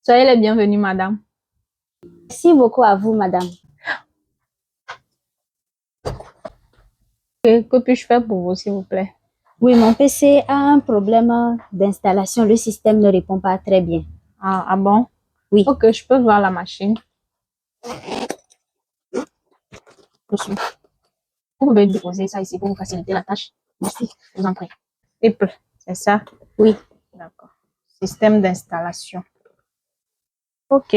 Soyez les bienvenus, madame. Merci beaucoup à vous, madame. Que puis-je faire pour vous, s'il vous plaît? Oui, mon PC a un problème d'installation. Le système ne répond pas très bien. Ah bon? Oui, Ok, je peux voir la machine. monsieur. Vous pouvez déposer ça ici pour vous faciliter la tâche. Merci. Je vous en prie. Triple, c'est ça? Oui, D'accord. Système d'installation. Ok.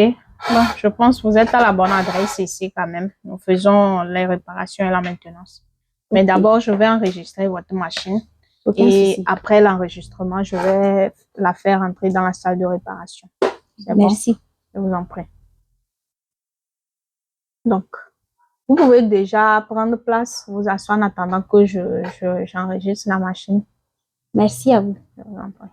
Bon, je pense que vous êtes à la bonne adresse ici quand même. Nous faisons les réparations et la maintenance. Mais ok. d'abord, je vais enregistrer votre machine. Aucun Et souci. après l'enregistrement, je vais la faire entrer dans la salle de réparation. C'est bon? Merci. Je vous en prie. Donc, vous pouvez déjà prendre place, vous asseoir en attendant que j'enregistre la machine. Merci à vous. Je vous en prie.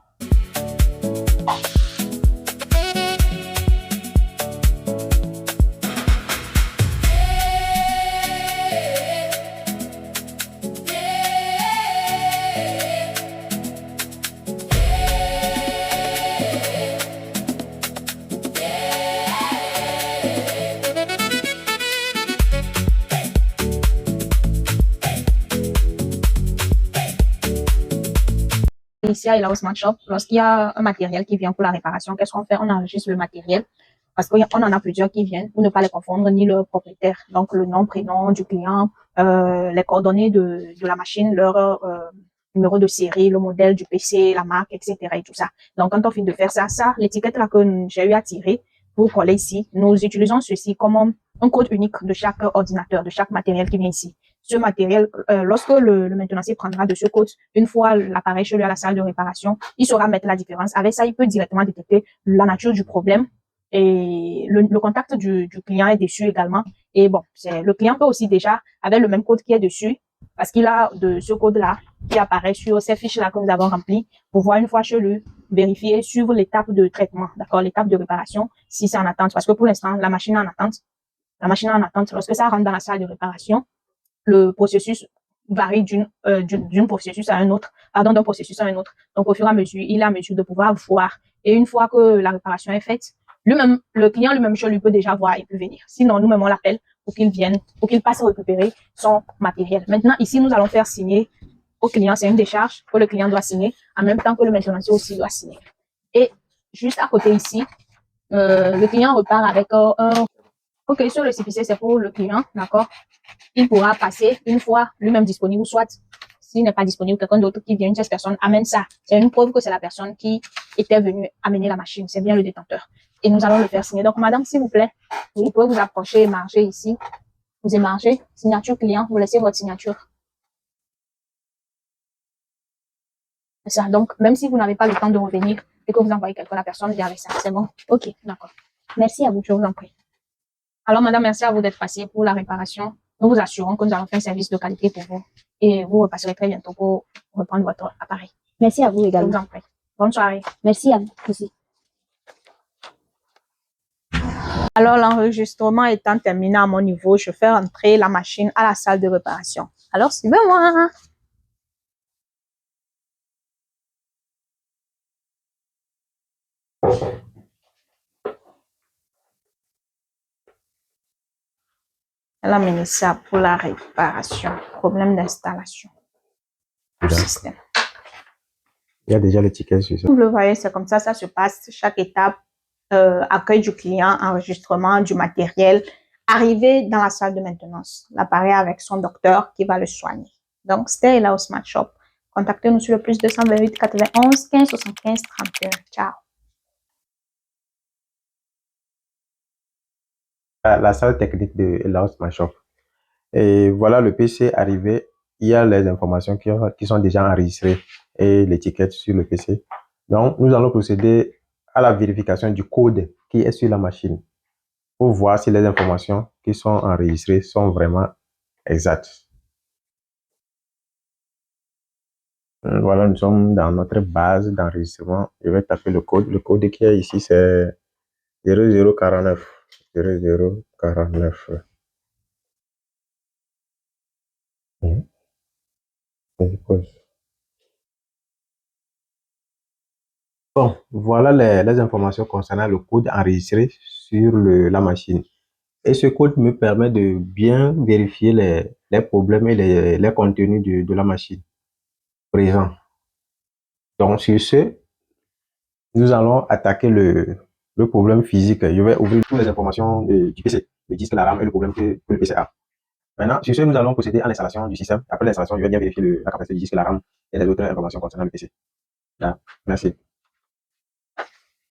Ici à Elaos Smart Shop, lorsqu'il y a un matériel qui vient pour la réparation, qu'est-ce qu'on fait? On enregistre le matériel parce qu'on en a plusieurs qui viennent pour ne pas les confondre ni le propriétaire. Donc, le nom, prénom du client, les coordonnées de la machine, leur numéro de série, le modèle du PC, la marque, etc. et tout ça. Donc, quand on finit de faire ça, l'étiquette là que j'ai eu à tirer pour coller ici, nous utilisons ceci comme un code unique de chaque ordinateur, de chaque matériel qui vient ici. Ce matériel, lorsque le maintenancier prendra de ce code, une fois l'appareil chez lui à la salle de réparation, il saura mettre la différence. Avec ça, il peut directement détecter la nature du problème et le contact du client est dessus également. Et bon, le client peut aussi déjà, avec le même code qui est dessus, parce qu'il a de ce code-là qui apparaît sur ces fiches-là que nous avons remplies, pouvoir une fois chez lui, vérifier, suivre l'étape de traitement, d'accord, l'étape de réparation, si c'est en attente. Parce que pour l'instant, la machine est en attente. La machine est en attente. Lorsque ça rentre dans la salle de réparation, le processus varie d'une processus à un autre, pardon, d'un processus à un autre. Donc, au fur et à mesure, il est à mesure de pouvoir voir. Et une fois que la réparation est faite, lui-même, le client lui-même, je lui peut déjà voir et peut venir. Sinon, nous-mêmes, on l'appelle pour qu'il vienne, pour qu'il passe récupérer son matériel. Maintenant, ici, nous allons faire signer au client, c'est une décharge que le client doit signer, en même temps que le maintenancier aussi doit signer. Et juste à côté ici, le client repart avec un... Ok, sur le CPC, c'est pour le client, d'accord? Il pourra passer une fois lui-même disponible, ou soit s'il n'est pas disponible, quelqu'un d'autre qui vient, une tierce personne amène ça. C'est une preuve que c'est la personne qui était venue amener la machine. C'est bien le détenteur. Et nous allons le faire signer. Donc, madame, s'il vous plaît, vous pouvez vous approcher et marcher ici. Vous émargez, signature client, vous laissez votre signature. C'est ça. Donc, même si vous n'avez pas le temps de revenir et que vous envoyez quelqu'un, la personne vient avec ça. C'est bon? Ok, d'accord. Merci à vous, je vous en prie. Alors, madame, merci à vous d'être passée pour la réparation. Nous vous assurons que nous allons faire un service de qualité pour vous et vous repasserez très bientôt pour reprendre votre appareil. Merci à vous Je également. vous en prie. Bonne soirée. Merci à vous aussi. Alors, l'enregistrement étant terminé à mon niveau, je fais entrer la machine à la salle de réparation. Alors, suivez-moi. Elle a mené ça pour la réparation. Problème d'installation du système. Il y a déjà l'étiquette sur ça. Vous le voyez, c'est comme ça se passe. Chaque étape, accueil du client, enregistrement du matériel, arrivée dans la salle de maintenance. L'appareil avec son docteur qui va le soigner. Donc, c'était là au Smart Shop. Contactez-nous sur le plus 228 91 15 75 31. Ciao. La salle technique de Laos Machop. Et voilà le PC arrivé. Il y a les informations qui sont déjà enregistrées et l'étiquette sur le PC. Donc, nous allons procéder à la vérification du code qui est sur la machine pour voir si les informations qui sont enregistrées sont vraiment exactes. Voilà, nous sommes dans notre base d'enregistrement. Je vais taper le code. Le code qui est ici, c'est 0049. 0049. Je pose. Bon, voilà les informations concernant le code enregistré sur la machine. Et ce code me permet de bien vérifier les problèmes et les contenus de la machine présent. Donc, sur ce, nous allons attaquer le problème physique. Je vais ouvrir toutes les informations du PC, le disque, la RAM et le problème que le PC a. Maintenant, sur ce, nous allons procéder à l'installation du système. Après l'installation, je vais bien vérifier la capacité du disque, la RAM et les autres informations concernant le PC. Là, merci.